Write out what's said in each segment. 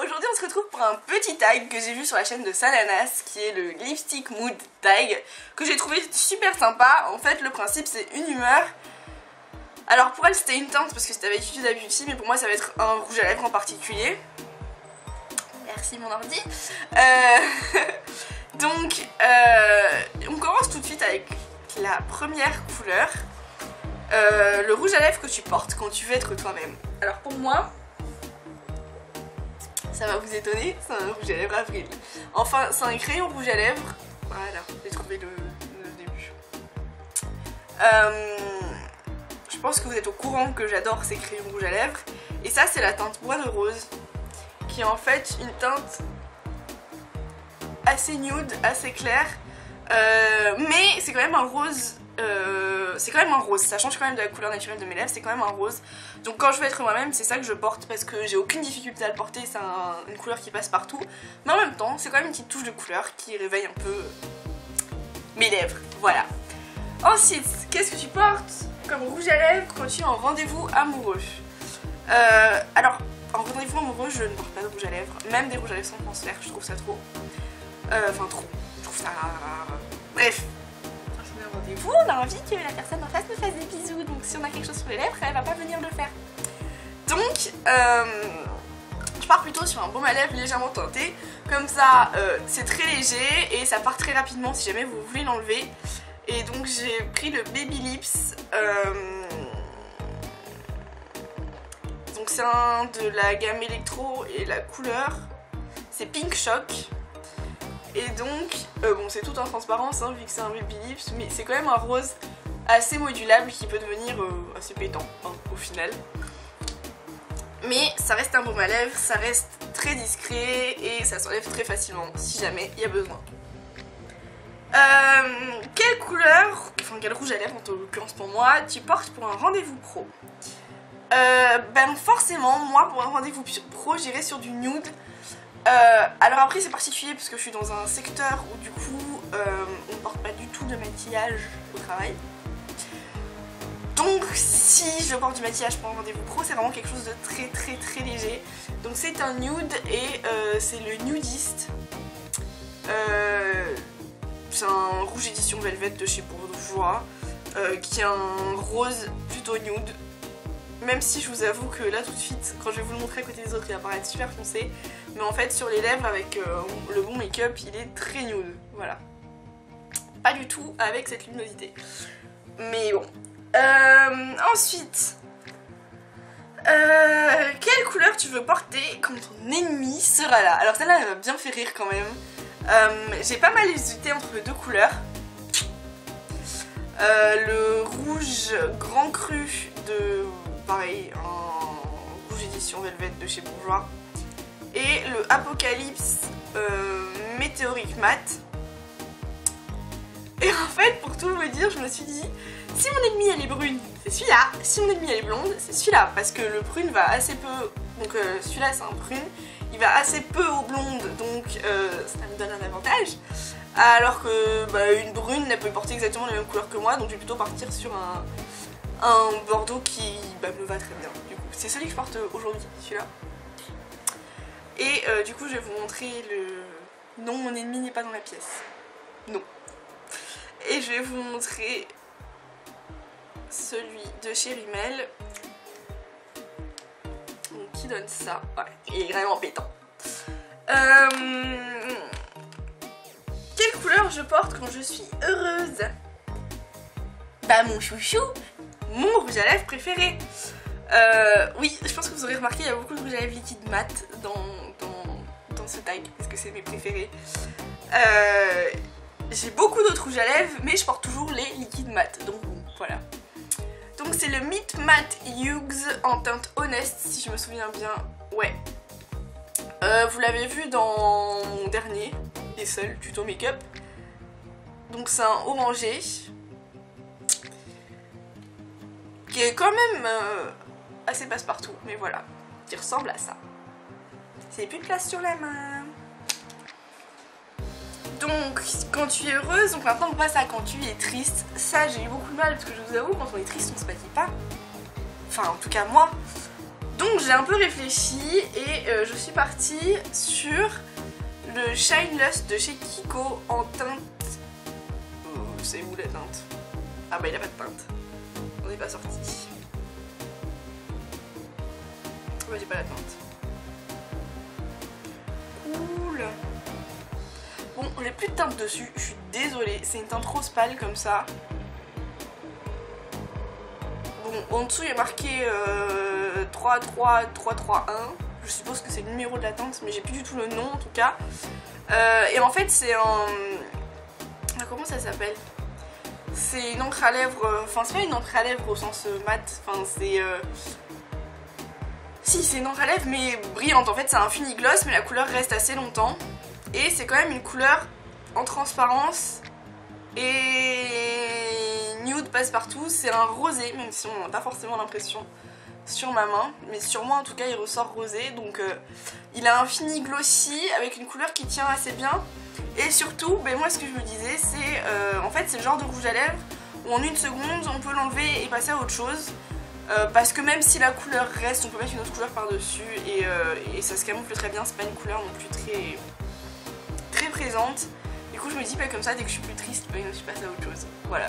aujourd'hui on se retrouve pour un petit tag que j'ai vu sur la chaîne de Salanas, qui est le Lipstick Mood tag, que j'ai trouvé super sympa. En fait le principe c'est une humeur. Alors pour elle c'était une teinte parce que c'était avec Huda Beauty, mais pour moi ça va être un rouge à lèvres en particulier. Merci mon ordi. Donc on commence tout de suite avec la première couleur. Le rouge à lèvres que tu portes quand tu veux être toi-même. Alors pour moi, ça va vous étonner, c'est un rouge à lèvres Avril. Enfin, c'est un crayon rouge à lèvres. Voilà, j'ai trouvé le début. Je pense que vous êtes au courant que j'adore ces crayons rouge à lèvres. Et ça, c'est la teinte bois de rose, qui est en fait une teinte assez nude, assez claire. Mais c'est quand même un rose. Ça change quand même de la couleur naturelle de mes lèvres, c'est quand même un rose. Donc quand je veux être moi-même, c'est ça que je porte parce que j'ai aucune difficulté à le porter, c'est une couleur qui passe partout. Mais en même temps, c'est quand même une petite touche de couleur qui réveille un peu mes lèvres, voilà. Ensuite, qu'est-ce que tu portes comme rouge à lèvres quand tu es en rendez-vous amoureux? Alors, en rendez-vous amoureux, je ne porte pas de rouge à lèvres, même des rouges à lèvres sans transfert, je trouve ça trop. Enfin trop, je trouve ça... Bref. Rendez-vous, on a envie que la personne en face nous fasse des bisous, donc si on a quelque chose sur les lèvres, elle va pas venir le faire. Donc, je pars plutôt sur un baume à lèvres légèrement teinté, comme ça c'est très léger et ça part très rapidement si jamais vous voulez l'enlever. Et donc j'ai pris le Baby Lips, donc c'est un de la gamme Electro et la couleur c'est Pink Shock. Et donc, bon c'est tout en transparence hein, vu que c'est un Baby Lips, mais c'est quand même un rose assez modulable qui peut devenir assez pétant hein, au final. Mais ça reste un baume à lèvres, ça reste très discret et ça s'enlève très facilement si jamais il y a besoin. Quelle couleur, enfin quel rouge à lèvres en l'occurrence pour moi, tu portes pour un rendez-vous pro? Ben forcément, moi pour un rendez-vous pro j'irai sur du nude. Alors après c'est particulier parce que je suis dans un secteur où du coup on ne porte pas du tout de maquillage au travail. Donc si je porte du maquillage pour un rendez-vous pro, c'est vraiment quelque chose de très léger. Donc c'est un nude et c'est le Nudiste. C'est un rouge édition Velvet de chez Bourjois qui est un rose plutôt nude. Même si je vous avoue que là tout de suite, quand je vais vous le montrer à côté des autres, il va paraître super foncé. Mais en fait sur les lèvres avec le bon make-up, il est très nude. Voilà. Pas du tout avec cette luminosité. Mais bon. Ensuite, quelle couleur tu veux porter quand ton ennemi sera là? Alors celle-là elle m'a bien fait rire quand même. J'ai pas mal hésité entre les deux couleurs. Le rouge grand cru de... pareil, un rouge édition Velvet de chez Bourjois. Et le Apocalypse météorique mat. Et en fait, pour tout vous dire, je me suis dit, si mon ennemie elle est brune, c'est celui-là. Si mon ennemie elle est blonde, c'est celui-là. Parce que le prune va assez peu... Donc celui-là c'est un prune. Il va assez peu aux blondes, donc ça me donne un avantage. Alors que bah, une brune, elle peut porter exactement la même couleur que moi. Donc je vais plutôt partir sur un bordeaux qui bah, me va très bien. Du coup, c'est celui que je porte aujourd'hui, celui-là. Et du coup, je vais vous montrer le... Non, mon ennemi n'est pas dans la pièce. Non. Et je vais vous montrer celui de chez Rimmel. Donc, qui donne ça. Ouais, il est vraiment pétant. Quelle couleur je porte quand je suis heureuse? Bah mon chouchou, mon rouge à lèvres préféré. Oui, je pense que vous aurez remarqué, il y a beaucoup de rouge à lèvres liquide mat dans ce tag, parce que c'est mes préférés. J'ai beaucoup d'autres rouges à lèvres, mais je porte toujours les liquides mat, donc voilà. Donc c'est le Meet Matte Hugues en teinte Honest, si je me souviens bien, ouais. Vous l'avez vu dans mon dernier et seul tuto make-up. Donc c'est un orangé qui est quand même assez passe-partout, mais voilà, qui ressemble à ça. C'est plus de place sur la main. Donc quand tu es heureuse, donc maintenant on passe à quand tu es triste. Ça j'ai eu beaucoup de mal parce que je vous avoue, quand on est triste on se maquille pas. Enfin en tout cas moi. Donc j'ai un peu réfléchi et je suis partie sur le Shine Lust de chez Kiko en teinte... c'est où la teinte? Ah bah il a pas de teinte. On n'est pas sorti. Ouais, j'ai pas la teinte. Cool. Bon, j'ai plus de teinte dessus, je suis désolée. C'est une teinte rose pâle comme ça. Bon, en dessous il y a marqué 33331. Je suppose que c'est le numéro de la teinte, mais j'ai plus du tout le nom en tout cas. Et en fait c'est un... Comment ça s'appelle? C'est une encre à lèvres, enfin c'est pas une encre à lèvres au sens mat, enfin c'est... Si, c'est une encre à lèvres mais brillante, en fait c'est un fini gloss mais la couleur reste assez longtemps. Et c'est quand même une couleur en transparence et nude passe-partout, c'est un rosé, même si on n'a pas forcément l'impression sur ma main, mais sur moi en tout cas il ressort rosé, donc il a un fini glossy avec une couleur qui tient assez bien. Et surtout, ben moi ce que je me disais c'est, en fait c'est le genre de rouge à lèvres où en une seconde on peut l'enlever et passer à autre chose. Parce que même si la couleur reste, on peut mettre une autre couleur par dessus et ça se camoufle très bien, c'est pas une couleur non plus très présente. Du coup je me dis pas comme ça, dès que je suis plus triste, ben, je passe à autre chose. Voilà.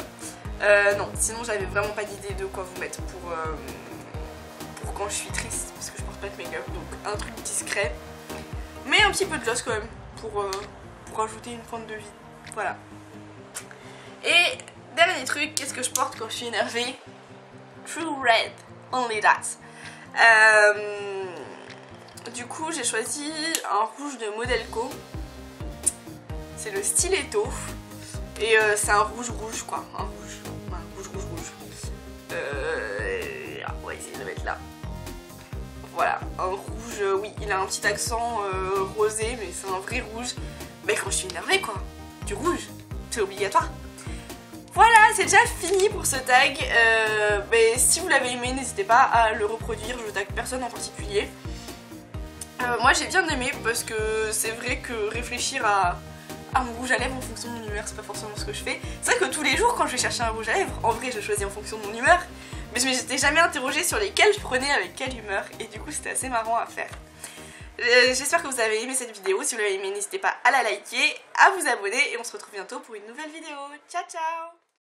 Non, sinon j'avais vraiment pas d'idée de quoi vous mettre pour quand je suis triste, parce que je porte pas de make-up, donc un truc discret. Mais un petit peu de gloss quand même, pour ajouter une pointe de vie. Voilà. Et dernier truc, qu'est-ce que je porte quand je suis énervée? True Red, only that. Du coup j'ai choisi un rouge de Modelco. C'est le Stiletto. Et c'est un rouge quoi. Un rouge. On va essayer de le mettre là. Voilà, un rouge, oui, il a un petit accent rosé, mais c'est un vrai rouge. Mais quand je suis énervée quoi, du rouge, c'est obligatoire. Voilà, c'est déjà fini pour ce tag. Mais si vous l'avez aimé, n'hésitez pas à le reproduire, je tag personne en particulier. Moi j'ai bien aimé parce que c'est vrai que réfléchir à mon rouge à lèvres en fonction de mon humeur, c'est pas forcément ce que je fais. C'est vrai que tous les jours quand je vais chercher un rouge à lèvres, en vrai je choisis en fonction de mon humeur, mais je m'étais jamais interrogée sur lesquels je prenais avec quelle humeur, et du coup c'était assez marrant à faire. J'espère que vous avez aimé cette vidéo, si vous l'avez aimé n'hésitez pas à la liker, à vous abonner, et on se retrouve bientôt pour une nouvelle vidéo. Ciao ciao!